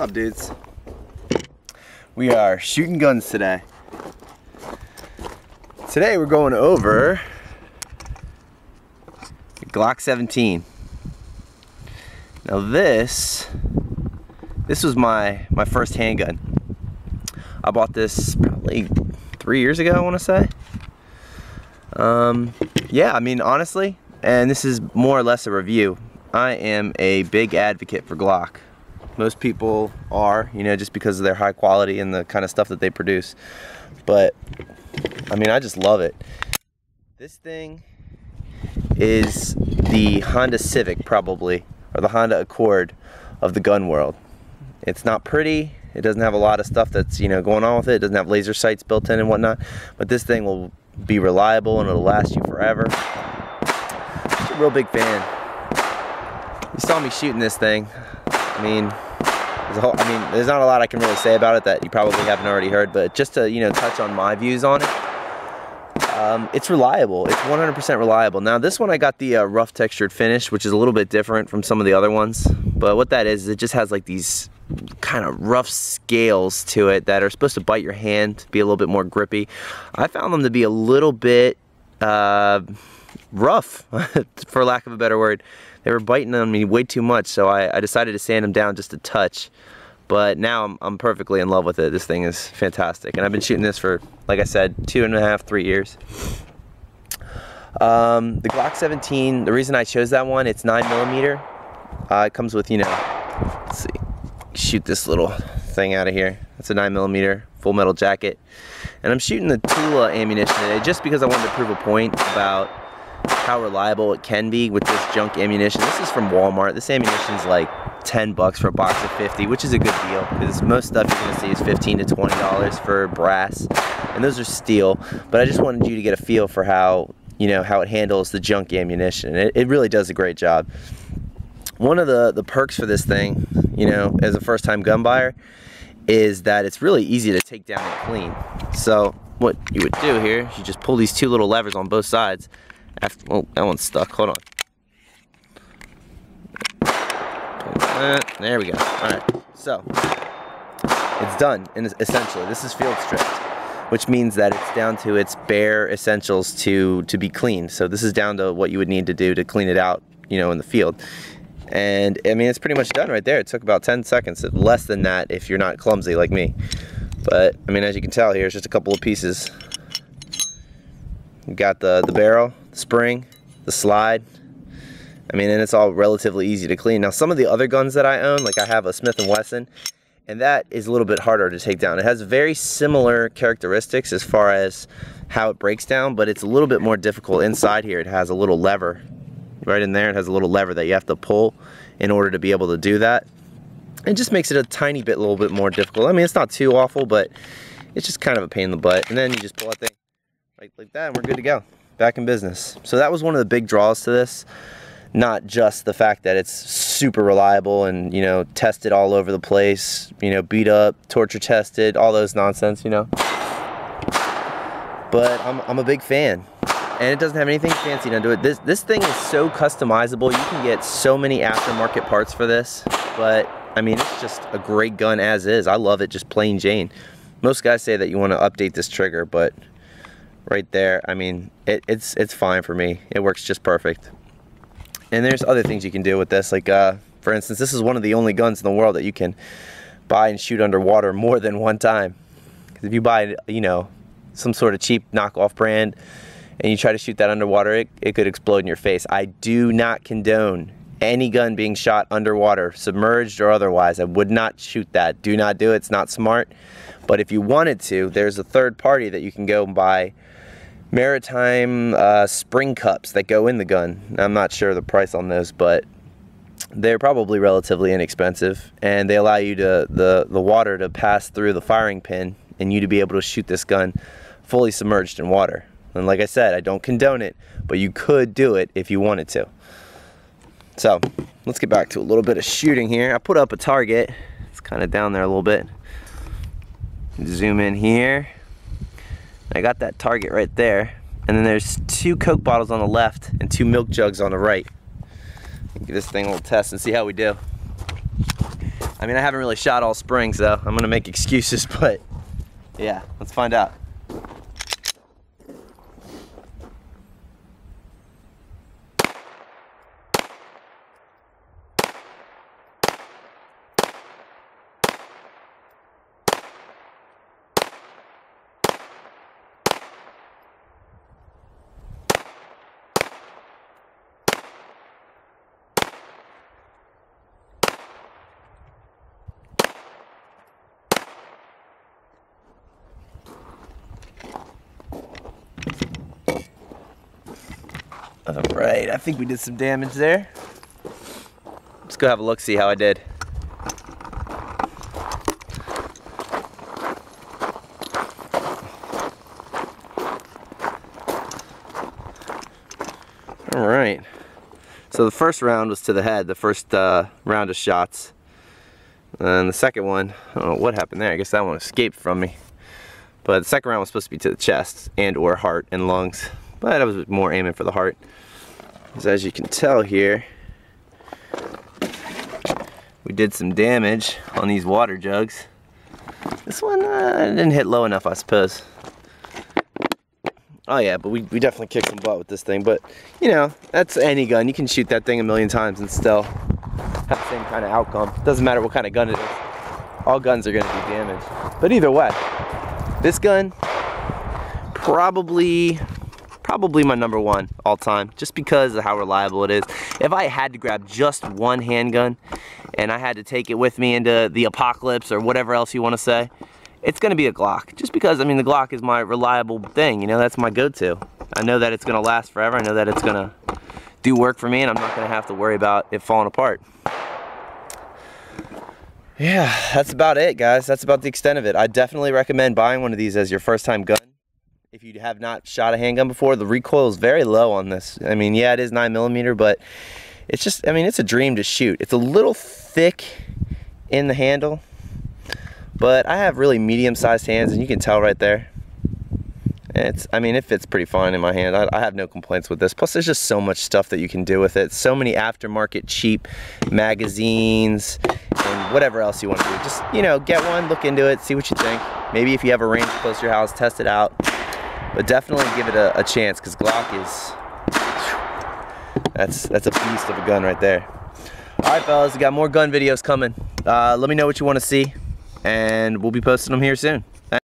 up, dudes? We are shooting guns today. Today we're going over the Glock 17. Now this was my first handgun. I bought this probably 3 years ago, I want to say. Yeah, I mean, honestly, and this is more or less a review, I am a big advocate for Glock. Most people are, you know, just because of their high quality and the kind of stuff that they produce. But, I mean, I just love it. This thing is the Honda Civic, probably, or the Honda Accord of the gun world. It's not pretty. It doesn't have a lot of stuff that's, you know, going on with it. It doesn't have laser sights built in and whatnot. But this thing will be reliable and it'll last you forever. I'm a real big fan. You saw me shooting this thing. I mean, there's not a lot I can really say about it that you probably haven't already heard, but just to, you know, touch on my views on it, it's reliable. It's 100% reliable. Now, this one I got the rough textured finish, which is a little bit different from some of the other ones. But what that is it just has like these kind of rough scales to it that are supposed to bite your hand, be a little bit more grippy. I found them to be a little bit rough, for lack of a better word. They were biting on me way too much, so I decided to sand them down just a touch. But now I'm perfectly in love with it. This thing is fantastic. And I've been shooting this for, like I said, 2.5, 3 years. The Glock 17, the reason I chose that one, it's 9mm. It comes with, you know, let's see, shoot this little thing out of here. It's a 9mm full metal jacket. And I'm shooting the Tula ammunition today just because I wanted to prove a point about how reliable it can be with this junk ammunition. This is from Walmart. This ammunition is like $10 for a box of 50, which is a good deal because most stuff you're gonna see is $15 to $20 for brass, and those are steel. But I just wanted you to get a feel for how, you know, how it handles the junk ammunition. It really does a great job. One of the perks for this thing, you know, as a first-time gun buyer, is that it's really easy to take down and clean. So what you would do here, you just pull these two little levers on both sides. Oh, that one's stuck. Hold on. There we go. Alright, so it's done, and essentially this is field stripped, which means that it's down to its bare essentials to be cleaned. So this is down to what you would need to do to clean it out, you know, in the field. And I mean, it's pretty much done right there. It took about 10 seconds, less than that if you're not clumsy like me. But I mean, as you can tell here, it's just a couple of pieces. You got the barrel, the spring, the slide. I mean, and it's all relatively easy to clean. Now, some of the other guns that I own, like I have a Smith & Wesson, and that is a little bit harder to take down. It has very similar characteristics as far as how it breaks down, but it's a little bit more difficult. Inside here, it has a little lever. Right in there, it has a little lever that you have to pull in order to be able to do that. It just makes it a little bit more difficult. I mean, it's not too awful, but it's just kind of a pain in the butt. And then you just pull that thing right like that, and we're good to go. Back in business. So that was one of the big draws to this. Not just the fact that it's super reliable and, you know, tested all over the place, you know, beat up, torture tested, all those nonsense, you know. But I'm a big fan. And it doesn't have anything fancy done to it. This thing is so customizable. You can get so many aftermarket parts for this. But, I mean, it's just a great gun as is. I love it just plain Jane. Most guys say that you want to update this trigger, but right there, I mean, it's fine for me. It works just perfect. And there's other things you can do with this. Like, for instance, this is one of the only guns in the world that you can buy and shoot underwater more than one time. Because if you buy, you know, some sort of cheap knockoff brand, and you try to shoot that underwater, it could explode in your face. I do not condone any gun being shot underwater, submerged or otherwise. I would not shoot that. Do not do it. It's not smart. But if you wanted to, there's a third party that you can go and buy maritime spring cups that go in the gun. I'm not sure the price on those, but they're probably relatively inexpensive, and they allow you to the water to pass through the firing pin and you to be able to shoot this gun fully submerged in water. And like I said, I don't condone it, but you could do it if you wanted to. So let's get back to a little bit of shooting here. I put up a target. It's kind of down there a little bit. Zoom in here. I got that target right there. And then there's 2 Coke bottles on the left and 2 milk jugs on the right. Give this thing a little test and see how we do. I mean, I haven't really shot all spring, so I'm gonna make excuses, but yeah, let's find out. Alright, I think we did some damage there. Let's go have a look, see how I did. Alright, so the first round was to the head, the first round of shots. And the second one, I don't know what happened there, I guess that one escaped from me. But the second round was supposed to be to the chest and or heart and lungs. But I was more aiming for the heart. As you can tell here, we did some damage on these water jugs. This one didn't hit low enough, I suppose. Oh yeah, but we definitely kicked some butt with this thing. But, you know, that's any gun. You can shoot that thing a million times and still have the same kind of outcome. Doesn't matter what kind of gun it is. All guns are going to do damage. But either way, this gun, probably my number one all time, just because of how reliable it is. If I had to grab just one handgun and I had to take it with me into the apocalypse or whatever else you want to say, it's going to be a Glock. Just because, I mean, the Glock is my reliable thing, you know, that's my go-to. I know that it's going to last forever. I know that it's going to do work for me, and I'm not going to have to worry about it falling apart. Yeah, that's about it, guys. That's about the extent of it. I definitely recommend buying one of these as your first time gun. If you have not shot a handgun before, the recoil is very low on this. I mean, yeah, it is 9mm, but it's just, I mean, it's a dream to shoot. It's a little thick in the handle, but I have really medium-sized hands, and you can tell right there. I mean, it fits pretty fine in my hand. I have no complaints with this. Plus, there's just so much stuff that you can do with it. So many aftermarket cheap magazines and whatever else you want to do. Just, you know, get one, look into it, see what you think. Maybe if you have a range close to your house, test it out. But definitely give it a chance, because Glock is, that's a beast of a gun right there. Alright fellas, we got more gun videos coming. Let me know what you want to see, and we'll be posting them here soon.